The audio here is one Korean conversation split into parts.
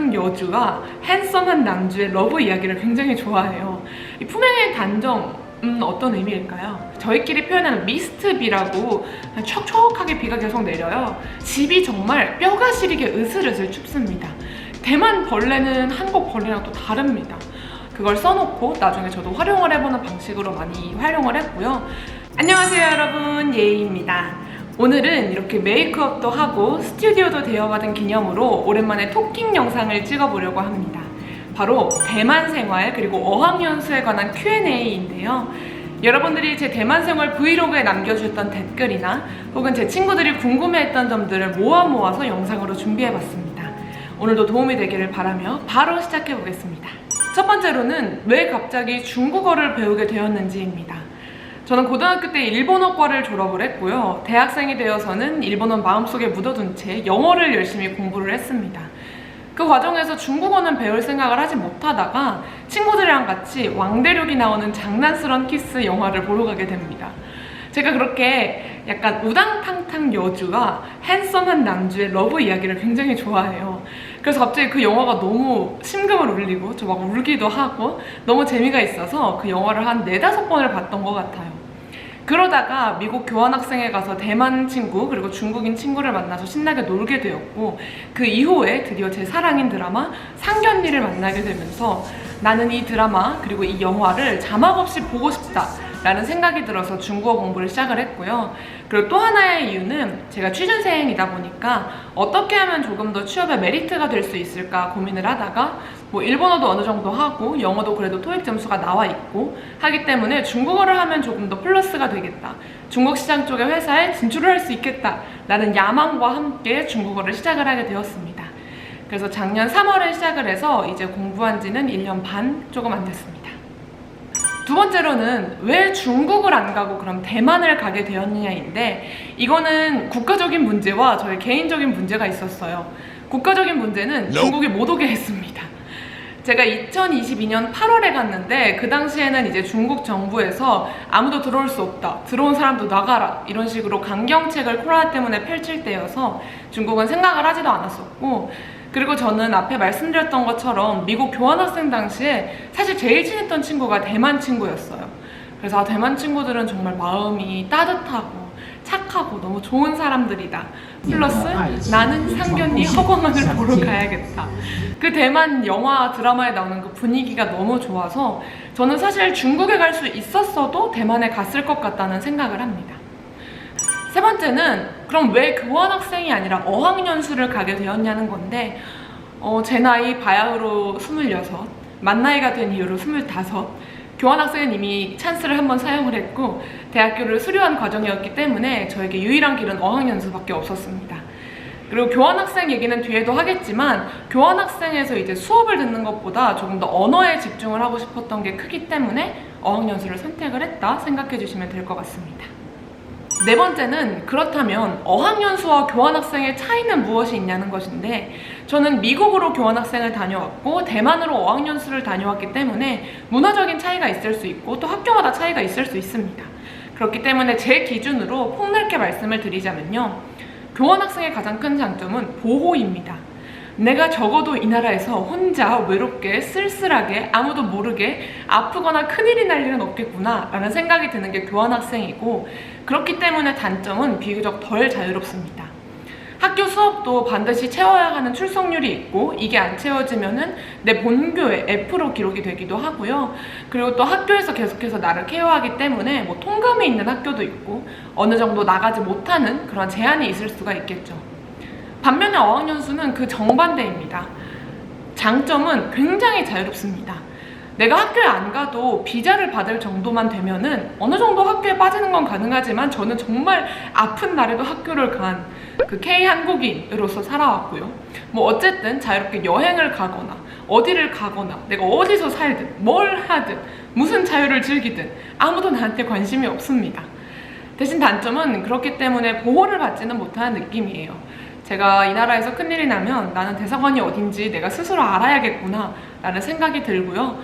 탕탕 여주와 핸섬한 남주의 러브 이야기를 굉장히 좋아해요. 이 품행의 단정은 어떤 의미일까요? 저희끼리 표현하는 미스트비라고 촉촉하게 비가 계속 내려요. 집이 정말 뼈가 시리게 으슬으슬 춥습니다. 대만 벌레는 한국 벌레랑 또 다릅니다. 그걸 써놓고 나중에 저도 활용을 해보는 방식으로 많이 활용을 했고요. 안녕하세요 여러분, 예이입니다. 오늘은 이렇게 메이크업도 하고 스튜디오도 대여받은 기념으로 오랜만에 토킹 영상을 찍어보려고 합니다. 바로 대만 생활 그리고 어학연수에 관한 Q&A인데요. 여러분들이 제 대만 생활 브이로그에 남겨주셨던 댓글이나 혹은 제 친구들이 궁금해했던 점들을 모아서 영상으로 준비해봤습니다. 오늘도 도움이 되기를 바라며 바로 시작해보겠습니다. 첫 번째로는 왜 갑자기 중국어를 배우게 되었는지입니다. 저는 고등학교 때 일본어과를 졸업을 했고요. 대학생이 되어서는 일본어 마음속에 묻어둔 채 영어를 열심히 공부를 했습니다. 그 과정에서 중국어는 배울 생각을 하지 못하다가 친구들이랑 같이 왕대륙이 나오는 장난스러운 키스 영화를 보러 가게 됩니다. 제가 그렇게 약간 우당탕탕 여주와 핸섬한 남주의 러브 이야기를 굉장히 좋아해요. 그래서 갑자기 그 영화가 너무 심금을 울리고 저 막 울기도 하고 너무 재미가 있어서 그 영화를 한 4-5번을 봤던 것 같아요. 그러다가 미국 교환학생에 가서 대만 친구 그리고 중국인 친구를 만나서 신나게 놀게 되었고, 그 이후에 드디어 제 사랑인 드라마 상견니를 만나게 되면서 나는 이 드라마 그리고 이 영화를 자막 없이 보고 싶다 라는 생각이 들어서 중국어 공부를 시작을 했고요. 그리고 또 하나의 이유는 제가 취준생이다 보니까 어떻게 하면 조금 더 취업에 메리트가 될 수 있을까 고민을 하다가 일본어도 어느 정도 하고 영어도 그래도 토익 점수가 나와 있고 하기 때문에 중국어를 하면 조금 더 플러스가 되겠다, 중국 시장 쪽의 회사에 진출을 할 수 있겠다 라는 야망과 함께 중국어를 시작을 하게 되었습니다. 그래서 작년 3월에 시작을 해서 이제 공부한 지는 1년 반 조금 안 됐습니다. 두 번째로는 왜 중국을 안 가고 그럼 대만을 가게 되었느냐인데, 이거는 국가적인 문제와 저의 개인적인 문제가 있었어요. 국가적인 문제는 중국이 못 오게 했습니다. 제가 2022년 8월에 갔는데 그 당시에는 이제 중국 정부에서 아무도 들어올 수 없다, 들어온 사람도 나가라 이런 식으로 강경책을 코로나 때문에 펼칠 때여서 중국은 생각을 하지도 않았었고, 그리고 저는 앞에 말씀드렸던 것처럼 미국 교환학생 당시에 사실 제일 친했던 친구가 대만 친구였어요. 그래서 대만 친구들은 정말 마음이 따뜻하고 착하고 너무 좋은 사람들이다. 플러스 나는 상견니 허광한을 보러 가야겠다. 그 대만 영화 드라마에 나오는 그 분위기가 너무 좋아서 저는 사실 중국에 갈 수 있었어도 대만에 갔을 것 같다는 생각을 합니다. 세 번째는 그럼 왜 교환학생이 아니라 어학연수를 가게 되었냐는 건데, 제 나이 바야흐로 26, 만 나이가 된 이후로 25, 교환학생은 이미 찬스를 한번 사용을 했고 대학교를 수료한 과정이었기 때문에 저에게 유일한 길은 어학연수밖에 없었습니다. 그리고 교환학생 얘기는 뒤에도 하겠지만 교환학생에서 이제 수업을 듣는 것보다 조금 더 언어에 집중을 하고 싶었던 게 크기 때문에 어학연수를 선택을 했다 생각해 주시면 될 것 같습니다. 네 번째는 그렇다면 어학연수와 교환학생의 차이는 무엇이 있냐는 것인데, 저는 미국으로 교환학생을 다녀왔고 대만으로 어학연수를 다녀왔기 때문에 문화적인 차이가 있을 수 있고 또 학교마다 차이가 있을 수 있습니다. 그렇기 때문에 제 기준으로 폭넓게 말씀을 드리자면요, 교환학생의 가장 큰 장점은 보호입니다. 내가 적어도 이 나라에서 혼자 외롭게 쓸쓸하게 아무도 모르게 아프거나 큰일이 날 일은 없겠구나 라는 생각이 드는 게 교환학생이고, 그렇기 때문에 단점은 비교적 덜 자유롭습니다. 학교 수업도 반드시 채워야 하는 출석률이 있고 이게 안 채워지면은 내 본교에 F로 기록이 되기도 하고요. 그리고 또 학교에서 계속해서 나를 케어하기 때문에 통금이 있는 학교도 있고 어느 정도 나가지 못하는 그런 제한이 있을 수가 있겠죠. 반면에 어학연수는 그 정반대입니다. 장점은 굉장히 자유롭습니다. 내가 학교에 안 가도 비자를 받을 정도만 되면은 어느 정도 학교에 빠지는 건 가능하지만 저는 정말 아픈 날에도 학교를 간 그 K-한국인으로서 살아왔고요. 어쨌든 자유롭게 여행을 가거나 어디를 가거나 내가 어디서 살든 뭘 하든 무슨 자유를 즐기든 아무도 나한테 관심이 없습니다. 대신 단점은 그렇기 때문에 보호를 받지는 못하는 느낌이에요. 제가 이 나라에서 큰일이 나면 나는 대사관이 어딘지 내가 스스로 알아야겠구나 라는 생각이 들고요.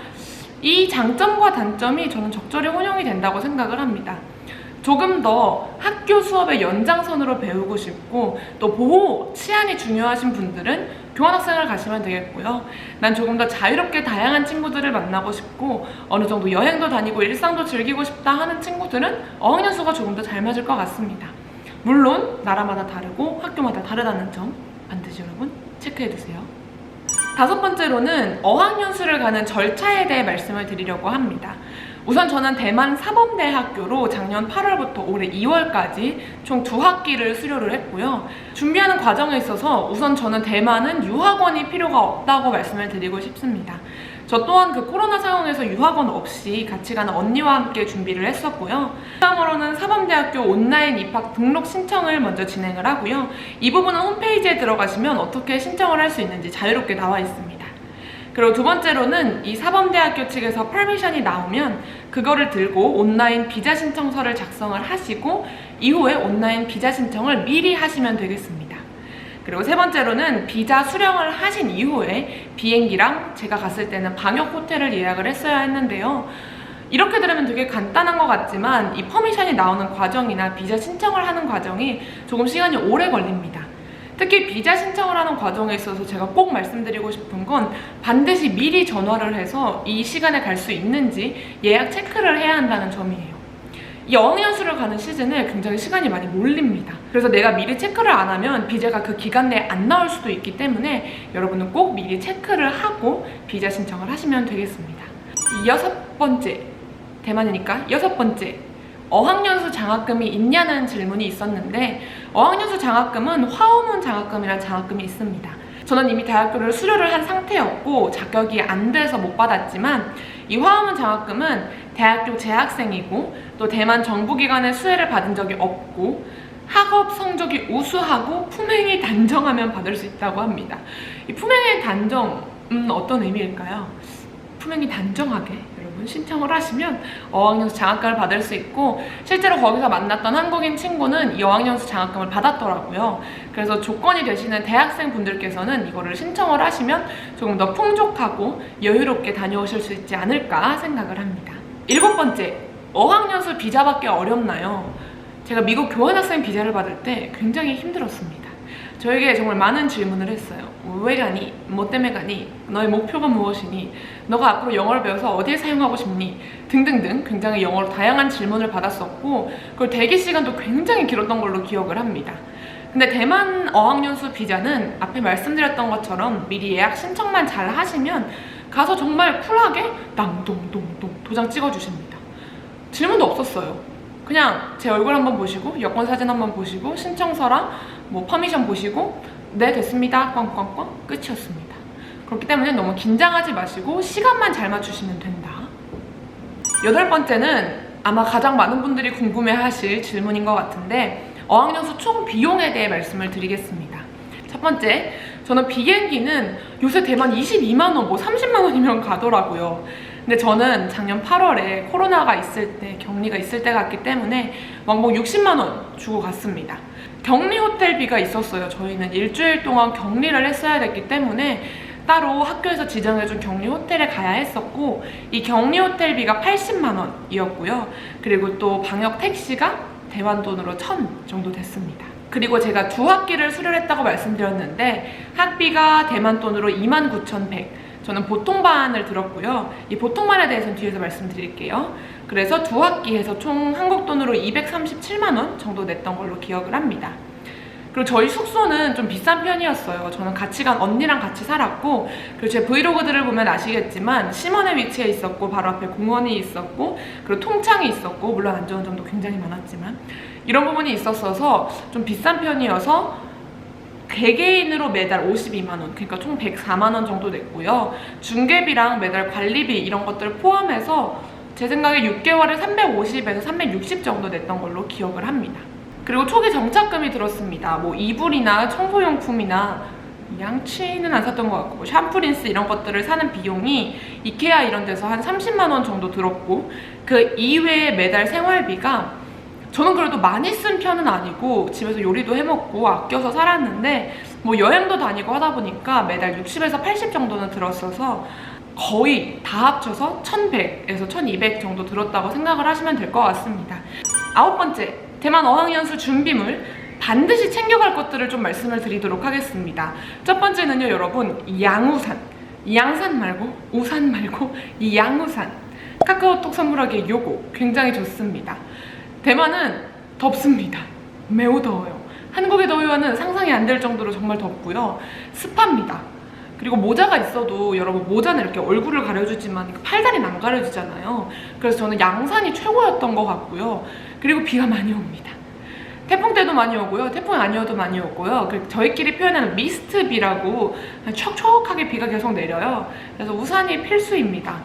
이 장점과 단점이 저는 적절히 혼용이 된다고 생각을 합니다. 조금 더 학교 수업의 연장선으로 배우고 싶고 또 보호, 치안이 중요하신 분들은 교환학생을 가시면 되겠고요. 난 조금 더 자유롭게 다양한 친구들을 만나고 싶고 어느 정도 여행도 다니고 일상도 즐기고 싶다 하는 친구들은 어학연수가 조금 더 잘 맞을 것 같습니다. 물론 나라마다 다르고 학교마다 다르다는 점 반드시 여러분 체크해두세요. 다섯 번째로는 어학연수를 가는 절차에 대해 말씀을 드리려고 합니다. 우선 저는 대만 사범대학교로 작년 8월부터 올해 2월까지 총 2학기를 수료를 했고요. 준비하는 과정에 있어서 우선 저는 대만은 유학원이 필요가 없다고 말씀을 드리고 싶습니다. 저 또한 그 코로나 상황에서 유학원 없이 같이 가는 언니와 함께 준비를 했었고요. 다음으로는 사범대학교 온라인 입학 등록 신청을 먼저 진행을 하고요. 이 부분은 홈페이지에 들어가시면 어떻게 신청을 할 수 있는지 자유롭게 나와 있습니다. 그리고 두 번째로는 이 사범대학교 측에서 퍼미션이 나오면 그거를 들고 온라인 비자 신청서를 작성을 하시고 이후에 온라인 비자 신청을 미리 하시면 되겠습니다. 그리고 세 번째로는 비자 수령을 하신 이후에 비행기랑 제가 갔을 때는 방역 호텔을 예약을 했어야 했는데요. 이렇게 들으면 되게 간단한 것 같지만 이 퍼미션이 나오는 과정이나 비자 신청을 하는 과정이 조금 시간이 오래 걸립니다. 특히 비자 신청을 하는 과정에 있어서 제가 꼭 말씀드리고 싶은 건 반드시 미리 전화를 해서 이 시간에 갈 수 있는지 예약 체크를 해야 한다는 점이에요. 이 어학연수를 가는 시즌에 굉장히 시간이 많이 몰립니다. 그래서 내가 미리 체크를 안 하면 비자가 그 기간 내에 안 나올 수도 있기 때문에 여러분은 꼭 미리 체크를 하고 비자 신청을 하시면 되겠습니다. 여섯 번째, 대만이니까 여섯 번째, 어학연수 장학금이 있냐는 질문이 있었는데 어학연수 장학금은 화우문 장학금이라는 장학금이 있습니다. 저는 이미 대학교를 수료를 한 상태였고 자격이 안 돼서 못 받았지만 이 화우문 장학금은 대학교 재학생이고 또 대만 정부기관의 수혜를 받은 적이 없고 학업 성적이 우수하고 품행이 단정하면 받을 수 있다고 합니다. 이 품행의 단정은 어떤 의미일까요? 품행이 단정하게 여러분 신청을 하시면 어학연수 장학금을 받을 수 있고 실제로 거기서 만났던 한국인 친구는 이 어학연수 장학금을 받았더라고요. 그래서 조건이 되시는 대학생 분들께서는 이거를 신청을 하시면 조금 더 풍족하고 여유롭게 다녀오실 수 있지 않을까 생각을 합니다. 일곱 번째, 어학연수 비자 받기 어렵나요? 제가 미국 교환학생 비자를 받을 때 굉장히 힘들었습니다. 저에게 정말 많은 질문을 했어요. 왜 가니? 뭐 때문에 가니? 너의 목표가 무엇이니? 너가 앞으로 영어를 배워서 어디에 사용하고 싶니? 등등등 굉장히 영어로 다양한 질문을 받았었고 그리고 대기 시간도 굉장히 길었던 걸로 기억을 합니다. 근데 대만 어학연수 비자는 앞에 말씀드렸던 것처럼 미리 예약 신청만 잘 하시면 가서 정말 쿨하게 땅동동동 도장 찍어주십니다. 질문도 없었어요. 그냥 제 얼굴 한번 보시고 여권 사진 한번 보시고 신청서랑 뭐 퍼미션 보시고 네 됐습니다 꽝꽝꽝 끝이었습니다. 그렇기 때문에 너무 긴장하지 마시고 시간만 잘 맞추시면 된다. 여덟 번째는 아마 가장 많은 분들이 궁금해하실 질문인 것 같은데 어학연수 총 비용에 대해 말씀을 드리겠습니다. 첫 번째, 저는 비행기는 요새 대만 22만 원, 뭐 30만 원이면 가더라고요. 근데 저는 작년 8월에 코로나가 있을 때, 격리가 있을 때 갔기 때문에 왕복 60만 원 주고 갔습니다. 격리 호텔비가 있었어요. 저희는 일주일 동안 격리를 했어야 됐기 때문에 따로 학교에서 지정해준 격리 호텔에 가야 했었고 이 격리 호텔비가 80만 원이었고요. 그리고 또 방역 택시가 대만 돈으로 1,000 정도 됐습니다. 그리고 제가 2학기를 수료를 했다고 말씀드렸는데 학비가 대만 돈으로 29,100. 저는 보통반을 들었고요. 이 보통반에 대해서는 뒤에서 말씀드릴게요. 그래서 2학기에서 총 한국 돈으로 237만 원 정도 냈던 걸로 기억을 합니다. 그리고 저희 숙소는 좀 비싼 편이었어요. 저는 같이 간 언니랑 같이 살았고 그리고 제 브이로그들을 보면 아시겠지만 심원에 위치해 있었고 바로 앞에 공원이 있었고 그리고 통창이 있었고 물론 안 좋은 점도 굉장히 많았지만 이런 부분이 있었어서 좀 비싼 편이어서 개개인으로 매달 52만 원, 그러니까 총 104만 원 정도 냈고요. 중개비랑 매달 관리비 이런 것들을 포함해서 제 생각에 6개월에 350에서 360 정도 냈던 걸로 기억을 합니다. 그리고 초기 정착금이 들었습니다. 뭐 이불이나 청소용품이나 양치는 안 샀던 것 같고 뭐 샴푸린스 이런 것들을 사는 비용이 이케아 이런 데서 한 30만 원 정도 들었고 그 이외에 매달 생활비가 저는 그래도 많이 쓴 편은 아니고 집에서 요리도 해먹고 아껴서 살았는데 뭐 여행도 다니고 하다 보니까 매달 60에서 80 정도는 들었어서 거의 다 합쳐서 1,100에서 1,200 정도 들었다고 생각을 하시면 될 것 같습니다. 아홉 번째, 대만 어학연수 준비물 반드시 챙겨갈 것들을 좀 말씀을 드리도록 하겠습니다. 첫 번째는요, 여러분, 양우산. 양산 말고, 우산 말고, 이 양우산. 카카오톡 선물하기에 요거 굉장히 좋습니다. 대만은 덥습니다. 매우 더워요. 한국의 더위와는 상상이 안 될 정도로 정말 덥고요. 습합니다. 그리고 모자가 있어도 여러분 모자는 이렇게 얼굴을 가려주지만 팔다리는 안 가려주잖아요. 그래서 저는 양산이 최고였던 것 같고요. 그리고 비가 많이 옵니다. 태풍 때도 많이 오고요. 태풍이 아니어도 많이 오고요. 저희끼리 표현하는 미스트 비라고 촉촉하게 비가 계속 내려요. 그래서 우산이 필수입니다.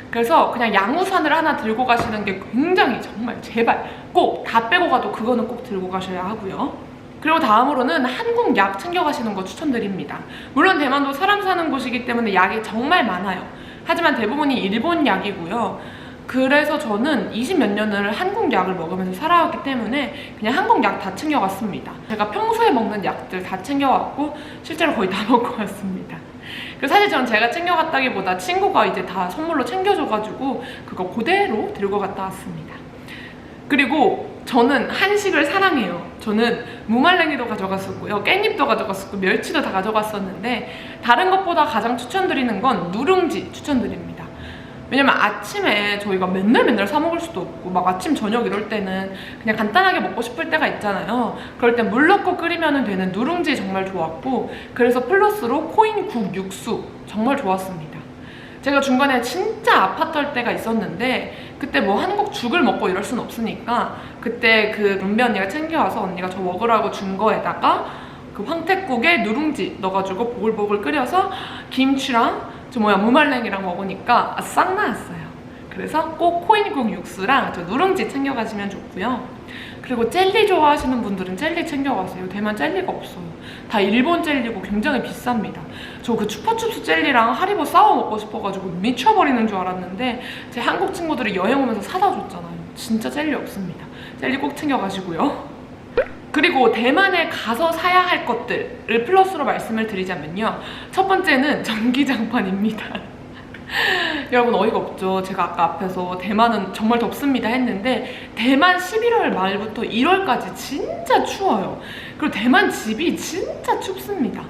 그래서 그냥 양우산을 하나 들고 가시는 게 굉장히 정말 제발 꼭 다 빼고 가도 그거는 꼭 들고 가셔야 하고요. 그리고 다음으로는 한국 약 챙겨가시는 거 추천드립니다. 물론 대만도 사람 사는 곳이기 때문에 약이 정말 많아요. 하지만 대부분이 일본 약이고요. 그래서 저는 20몇 년을 한국 약을 먹으면서 살아왔기 때문에 그냥 한국 약 다 챙겨갔습니다. 제가 평소에 먹는 약들 다 챙겨왔고 실제로 거의 다 먹고 왔습니다. 그래서 사실 전 제가 챙겨갔다기보다 친구가 이제 다 선물로 챙겨줘가지고 그거 그대로 들고 갔다 왔습니다. 그리고 저는 한식을 사랑해요. 저는 무말랭이도 가져갔었고요, 깻잎도 가져갔었고 멸치도 다 가져갔었는데 다른 것보다 가장 추천드리는 건 누룽지 추천드립니다. 왜냐면 아침에 저희가 맨날 사 먹을 수도 없고 막 아침 저녁 이럴 때는 그냥 간단하게 먹고 싶을 때가 있잖아요. 그럴 때 물 넣고 끓이면 되는 누룽지 정말 좋았고, 그래서 플러스로 코인국 육수 정말 좋았습니다. 제가 중간에 진짜 아팠던 때가 있었는데 그때 뭐 한국 죽을 먹고 이럴 순 없으니까 그때 그 룸비 언니가 챙겨와서 언니가 저 먹으라고 준 거에다가 그 황태국에 누룽지 넣어가지고 보글보글 끓여서 김치랑 무말랭이랑 먹으니까 싹 나왔어요. 그래서 꼭 코인국 육수랑 저 누룽지 챙겨가시면 좋고요. 그리고 젤리 좋아하시는 분들은 젤리 챙겨가세요. 대만 젤리가 없어요. 다 일본 젤리고 굉장히 비쌉니다. 저 그 추파춥스 젤리랑 하리보 싸워 먹고 싶어가지고 미쳐버리는 줄 알았는데 제 한국 친구들이 여행 오면서 사다 줬잖아요. 진짜 젤리 없습니다. 젤리 꼭 챙겨가시고요. 그리고 대만에 가서 사야 할 것들을 플러스로 말씀을 드리자면요, 첫 번째는 전기장판입니다. 여러분 어이가 없죠. 제가 아까 앞에서 대만은 정말 덥습니다 했는데 대만 11월 말부터 1월까지 진짜 추워요. 그리고 대만 집이 진짜 춥습니다.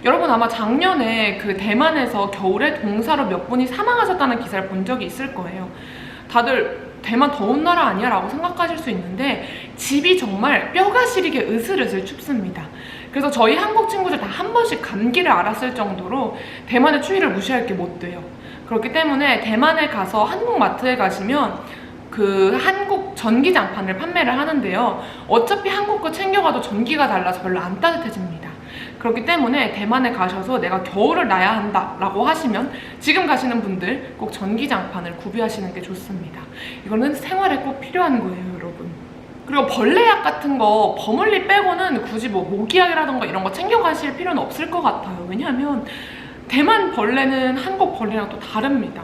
여러분 아마 작년에 그 대만에서 겨울에 동사로 몇 분이 사망하셨다는 기사를 본 적이 있을 거예요. 다들 대만 더운 나라 아니야? 라고 생각하실 수 있는데 집이 정말 뼈가 시리게 으슬으슬 춥습니다. 그래서 저희 한국 친구들 다 한 번씩 감기를 앓았을 정도로 대만의 추위를 무시할 게 못 돼요. 그렇기 때문에 대만에 가서 한국 마트에 가시면 그 한국 전기장판을 판매를 하는데요, 어차피 한국 거 챙겨가도 전기가 달라서 별로 안 따뜻해집니다. 그렇기 때문에 대만에 가셔서 내가 겨울을 나야 한다 라고 하시면 지금 가시는 분들 꼭 전기장판을 구비하시는 게 좋습니다. 이거는 생활에 꼭 필요한 거예요, 여러분. 그리고 벌레약 같은 거 버물리 빼고는 굳이 뭐 모기약이라던가 이런 거 챙겨가실 필요는 없을 것 같아요. 왜냐하면 대만 벌레는 한국 벌레랑 또 다릅니다.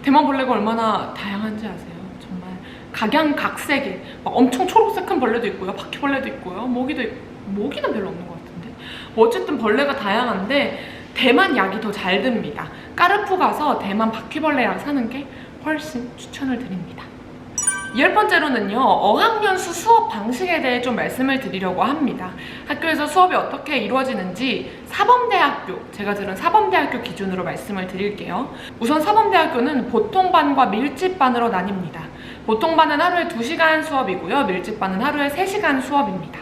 대만 벌레가 얼마나 다양한지 아세요? 정말 각양각색의 막 엄청 초록색한 벌레도 있고요, 바퀴벌레도 있고요, 모기도 있고, 모기는 별로 없는 것 같은데 어쨌든 벌레가 다양한데 대만 약이 더 잘 듭니다. 까르푸 가서 대만 바퀴벌레 약 사는 게 훨씬 추천을 드립니다. 10번째로는요, 어학연수 수업 방식에 대해 좀 말씀을 드리려고 합니다. 학교에서 수업이 어떻게 이루어지는지 사범대학교, 제가 들은 사범대학교 기준으로 말씀을 드릴게요. 우선 사범대학교는 보통반과 밀집반으로 나뉩니다. 보통반은 하루에 2시간 수업이고요, 밀집반은 하루에 3시간 수업입니다.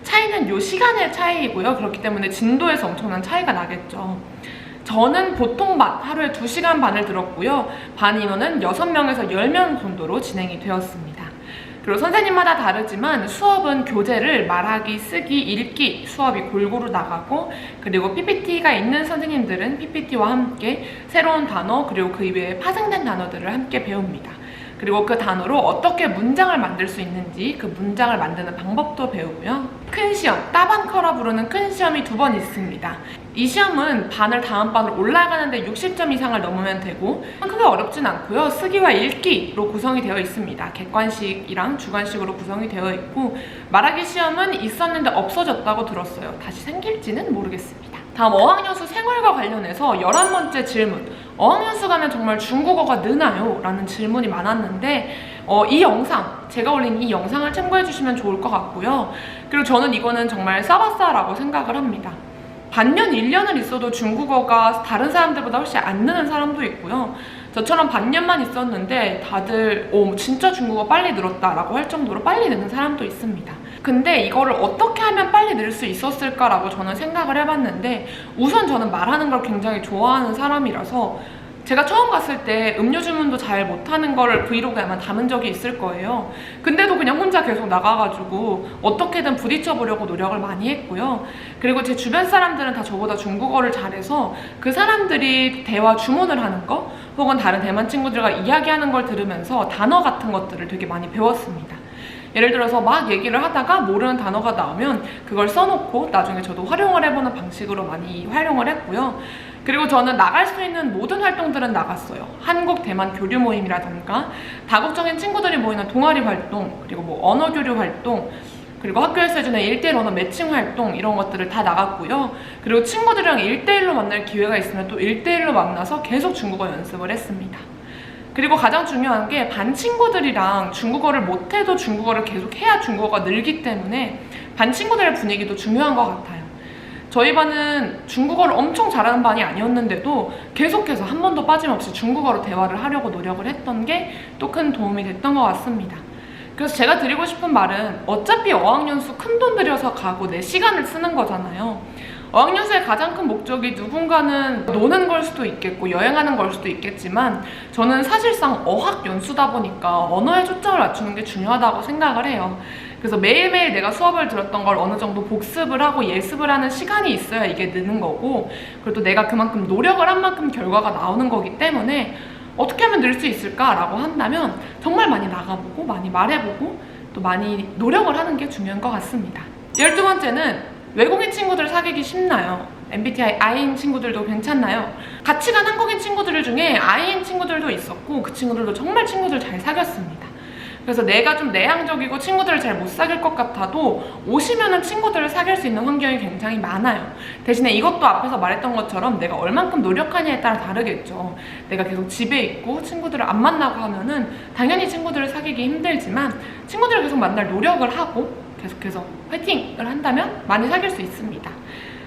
차이는 요 시간의 차이이고요. 그렇기 때문에 진도에서 엄청난 차이가 나겠죠. 저는 보통반 하루에 2시간 반을 들었고요. 반 인원은 6명에서 10명 정도로 진행이 되었습니다. 그리고 선생님마다 다르지만 수업은 교재를 말하기, 쓰기, 읽기 수업이 골고루 나가고, 그리고 PPT가 있는 선생님들은 PPT와 함께 새로운 단어 그리고 그 이외에 파생된 단어들을 함께 배웁니다. 그리고 그 단어로 어떻게 문장을 만들 수 있는지 그 문장을 만드는 방법도 배우고요. 큰 시험, 따반커라 부르는 큰 시험이 2번 있습니다. 이 시험은 반을 다음 반으로 올라가는데 60점 이상을 넘으면 되고 크게 어렵진 않고요. 쓰기와 읽기로 구성이 되어 있습니다. 객관식이랑 주관식으로 구성이 되어 있고, 말하기 시험은 있었는데 없어졌다고 들었어요. 다시 생길지는 모르겠습니다. 다음 어학연수 생활과 관련해서 11번째 질문, 어학연수 가면 정말 중국어가 느나요? 라는 질문이 많았는데 이 영상, 제가 올린 이 영상을 참고해주시면 좋을 것 같고요. 그리고 저는 이거는 정말 싸바싸라고 생각을 합니다. 반년, 1년을 있어도 중국어가 다른 사람들보다 훨씬 안 느는 사람도 있고요. 저처럼 반년만 있었는데 다들 진짜 중국어 빨리 늘었다라고 할 정도로 빨리 느는 사람도 있습니다. 근데 이거를 어떻게 하면 빨리 늘 수 있었을까라고 저는 생각을 해봤는데, 우선 저는 말하는 걸 굉장히 좋아하는 사람이라서 제가 처음 갔을 때 음료 주문도 잘 못하는 거를 브이로그에 아마 담은 적이 있을 거예요. 근데도 그냥 혼자 계속 나가가지고 어떻게든 부딪혀보려고 노력을 많이 했고요. 그리고 제 주변 사람들은 다 저보다 중국어를 잘해서 그 사람들이 대화 주문을 하는 거 혹은 다른 대만 친구들과 이야기하는 걸 들으면서 단어 같은 것들을 되게 많이 배웠습니다. 예를 들어서 막 얘기를 하다가 모르는 단어가 나오면 그걸 써놓고 나중에 저도 활용을 해보는 방식으로 많이 활용을 했고요. 그리고 저는 나갈 수 있는 모든 활동들은 나갔어요. 한국 대만 교류 모임이라던가 다국적인 친구들이 모이는 동아리 활동, 그리고 뭐 언어 교류 활동, 그리고 학교에서 해주는 1대1 언어 매칭 활동, 이런 것들을 다 나갔고요. 그리고 친구들이랑 1대1로 만날 기회가 있으면 또 1대1로 만나서 계속 중국어 연습을 했습니다. 그리고 가장 중요한 게 반 친구들이랑 중국어를 못해도 중국어를 계속 해야 중국어가 늘기 때문에 반 친구들의 분위기도 중요한 것 같아요. 저희 반은 중국어를 엄청 잘하는 반이 아니었는데도 계속해서 한 번도 빠짐없이 중국어로 대화를 하려고 노력을 했던 게 또 큰 도움이 됐던 것 같습니다. 그래서 제가 드리고 싶은 말은 어차피 어학연수 큰 돈 들여서 가고 내 시간을 쓰는 거잖아요. 어학연수의 가장 큰 목적이 누군가는 노는 걸 수도 있겠고 여행하는 걸 수도 있겠지만, 저는 사실상 어학연수다 보니까 언어에 초점을 맞추는 게 중요하다고 생각을 해요. 그래서 매일매일 내가 수업을 들었던 걸 어느 정도 복습을 하고 예습을 하는 시간이 있어야 이게 느는 거고, 그리고 또 내가 그만큼 노력을 한 만큼 결과가 나오는 거기 때문에 어떻게 하면 늘 수 있을까라고 한다면 정말 많이 나가보고 많이 말해보고 또 많이 노력을 하는 게 중요한 것 같습니다. 12번째는 외국인 친구들 사귀기 쉽나요? MBTI I인 친구들도 괜찮나요? 같이 간 한국인 친구들 중에 I인 친구들도 있었고 그 친구들도 정말 친구들 잘 사귀었습니다. 그래서 내가 좀 내향적이고 친구들을 잘 못 사귈 것 같아도 오시면은 친구들을 사귈 수 있는 환경이 굉장히 많아요. 대신에 이것도 앞에서 말했던 것처럼 내가 얼만큼 노력하냐에 따라 다르겠죠. 내가 계속 집에 있고 친구들을 안 만나고 하면은 당연히 친구들을 사귀기 힘들지만, 친구들을 계속 만날 노력을 하고 계속해서 화이팅을 한다면 많이 사귈 수 있습니다.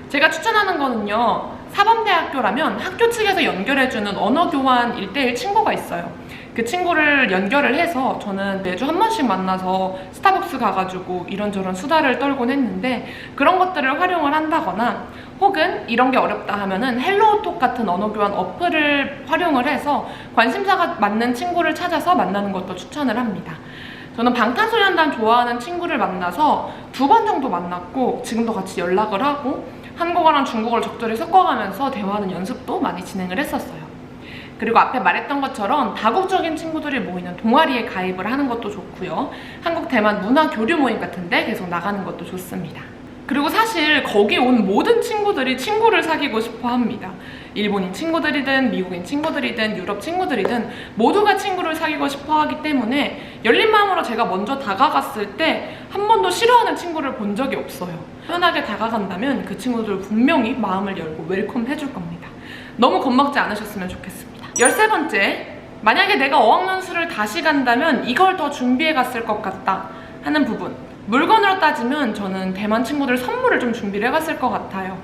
제가 추천하는 거는요, 사범대학교라면 학교 측에서 연결해주는 언어교환 1대1 친구가 있어요. 그 친구를 연결을 해서 저는 매주 한 번씩 만나서 스타벅스 가가지고 이런저런 수다를 떨곤 했는데, 그런 것들을 활용을 한다거나 혹은 이런 게 어렵다 하면은 헬로우톡 같은 언어교환 어플을 활용을 해서 관심사가 맞는 친구를 찾아서 만나는 것도 추천을 합니다. 저는 방탄소년단 좋아하는 친구를 만나서 2번 정도 만났고 지금도 같이 연락을 하고 한국어랑 중국어를 적절히 섞어가면서 대화하는 연습도 많이 진행을 했었어요. 그리고 앞에 말했던 것처럼 다국적인 친구들이 모이는 동아리에 가입을 하는 것도 좋고요. 한국 대만 문화 교류 모임 같은 데 계속 나가는 것도 좋습니다. 그리고 사실 거기 온 모든 친구들이 친구를 사귀고 싶어 합니다. 일본인 친구들이든 미국인 친구들이든 유럽 친구들이든 모두가 친구를 사귀고 싶어 하기 때문에 열린 마음으로 제가 먼저 다가갔을 때 한 번도 싫어하는 친구를 본 적이 없어요. 편하게 다가간다면 그 친구들 분명히 마음을 열고 웰컴 해줄 겁니다. 너무 겁먹지 않으셨으면 좋겠습니다. 13번째, 만약에 내가 어학연수를 다시 간다면 이걸 더 준비해 갔을 것 같다 하는 부분. 물건으로 따지면 저는 대만 친구들 선물을 좀 준비를 해갔을 것 같아요.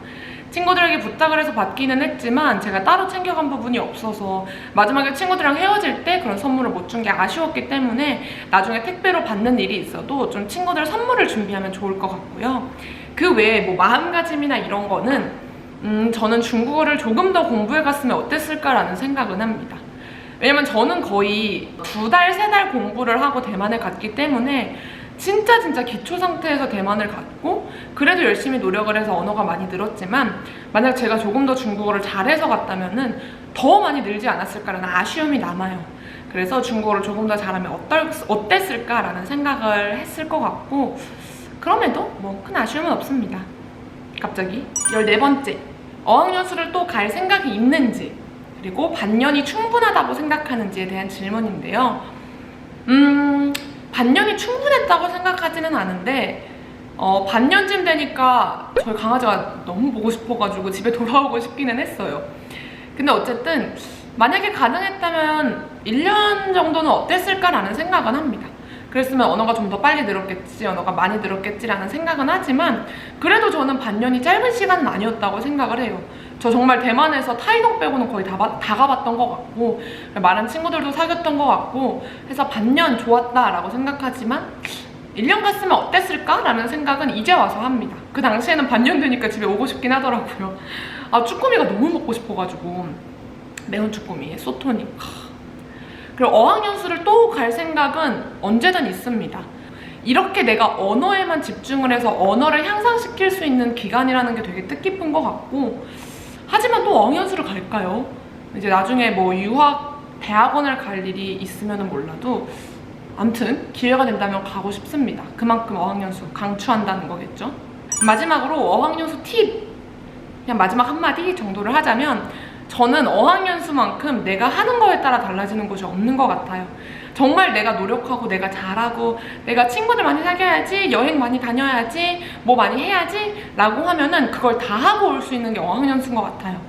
친구들에게 부탁을 해서 받기는 했지만 제가 따로 챙겨간 부분이 없어서 마지막에 친구들이랑 헤어질 때 그런 선물을 못 준 게 아쉬웠기 때문에 나중에 택배로 받는 일이 있어도 좀 친구들 선물을 준비하면 좋을 것 같고요. 그 외에 뭐 마음가짐이나 이런 거는 저는 중국어를 조금 더 공부해 갔으면 어땠을까라는 생각은 합니다. 왜냐면 저는 거의 2달, 3달 공부를 하고 대만에 갔기 때문에 진짜 기초 상태에서 대만을 갔고, 그래도 열심히 노력을 해서 언어가 많이 늘었지만 만약 제가 조금 더 중국어를 잘해서 갔다면은 더 많이 늘지 않았을까라는 아쉬움이 남아요. 그래서 중국어를 조금 더 잘하면 어땠을까라는 생각을 했을 것 같고, 그럼에도 뭐 큰 아쉬움은 없습니다. 갑자기 14번째, 어학연수를 또 갈 생각이 있는지 그리고 반년이 충분하다고 생각하는지에 대한 질문인데요. 반년이 충분했다고 생각하지는 않은데 반년쯤 되니까 저희 강아지가 너무 보고 싶어가지고 집에 돌아오고 싶기는 했어요. 근데 어쨌든 만약에 가능했다면 1년 정도는 어땠을까라는 생각은 합니다. 그랬으면 언어가 좀 더 빨리 늘었겠지, 언어가 많이 늘었겠지라는 생각은 하지만 그래도 저는 반년이 짧은 시간은 아니었다고 생각을 해요. 저 정말 대만에서 타이동 빼고는 거의 다 가봤던 것 같고 많은 친구들도 사귀었던 것 같고 해서 반년 좋았다라고 생각하지만 1년 갔으면 어땠을까라는 생각은 이제 와서 합니다. 그 당시에는 반년 되니까 집에 오고 싶긴 하더라고요. 아, 쭈꾸미가 너무 먹고 싶어가지고 매운 쭈꾸미, 소토니. 그리고 어학연수를 또 갈 생각은 언제든 있습니다. 이렇게 내가 언어에만 집중을 해서 언어를 향상시킬 수 있는 기간이라는 게 되게 뜻깊은 것 같고 하지만 또 어학연수를 갈까요? 이제 나중에 뭐 유학, 대학원을 갈 일이 있으면 몰라도 아무튼 기회가 된다면 가고 싶습니다. 그만큼 어학연수 강추한다는 거겠죠? 마지막으로 어학연수 팁! 그냥 마지막 한마디 정도를 하자면 저는 어학연수만큼 내가 하는 거에 따라 달라지는 것이 없는 것 같아요. 정말 내가 노력하고 내가 잘하고 내가 친구들 많이 사귀어야지, 여행 많이 다녀야지, 뭐 많이 해야지 라고 하면은 그걸 다 하고 올 수 있는 게 어학연수인 것 같아요.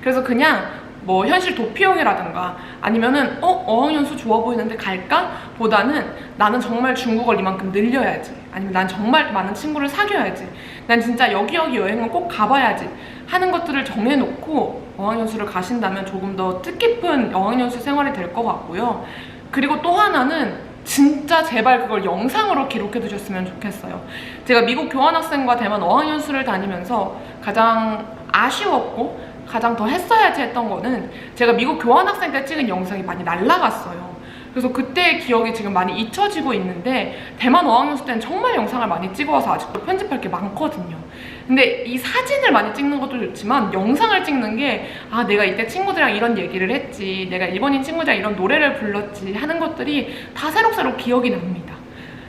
그래서 그냥 뭐 현실 도피용이라든가 아니면은 어학연수 좋아 보이는데 갈까? 보다는 나는 정말 중국어를 이만큼 늘려야지, 아니면 난 정말 많은 친구를 사귀어야지, 난 진짜 여기 여행은 꼭 가봐야지 하는 것들을 정해놓고 어학연수를 가신다면 조금 더 뜻깊은 어학연수 생활이 될 것 같고요. 그리고 또 하나는 진짜 제발 그걸 영상으로 기록해 두셨으면 좋겠어요. 제가 미국 교환학생과 대만 어학연수를 다니면서 가장 아쉬웠고 가장 더 했어야지 했던 거는 제가 미국 교환학생 때 찍은 영상이 많이 날라갔어요. 그래서 그때의 기억이 지금 많이 잊혀지고 있는데 대만 어학연수 때는 정말 영상을 많이 찍어와서 아직도 편집할 게 많거든요. 근데 이 사진을 많이 찍는 것도 좋지만 영상을 찍는 게 아, 내가 이때 친구들이랑 이런 얘기를 했지, 내가 일본인 친구들이랑 이런 노래를 불렀지 하는 것들이 다 새록새록 기억이 납니다.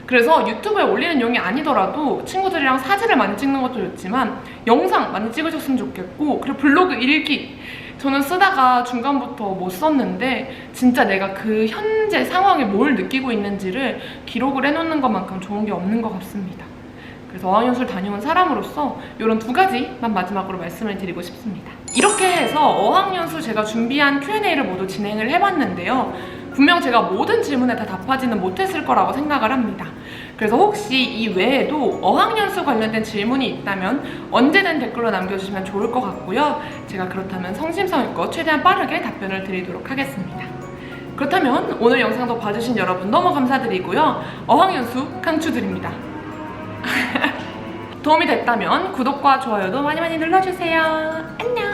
그래서 유튜브에 올리는 용이 아니더라도 친구들이랑 사진을 많이 찍는 것도 좋지만 영상 많이 찍으셨으면 좋겠고, 그리고 블로그 일기 저는 쓰다가 중간부터 못 썼는데 진짜 내가 그 현재 상황에 뭘 느끼고 있는지를 기록을 해놓는 것만큼 좋은 게 없는 것 같습니다. 그래서 어학연수를 다녀온 사람으로서 이런 두 가지만 마지막으로 말씀을 드리고 싶습니다. 이렇게 해서 어학연수 제가 준비한 Q&A를 모두 진행을 해봤는데요. 분명 제가 모든 질문에 다 답하지는 못했을 거라고 생각을 합니다. 그래서 혹시 이 외에도 어학연수 관련된 질문이 있다면 언제든 댓글로 남겨주시면 좋을 것 같고요. 제가 그렇다면 성심성의껏 최대한 빠르게 답변을 드리도록 하겠습니다. 그렇다면 오늘 영상도 봐주신 여러분 너무 감사드리고요. 어학연수 강추드립니다. 도움이 됐다면 구독과 좋아요도 많이 눌러주세요. 안녕!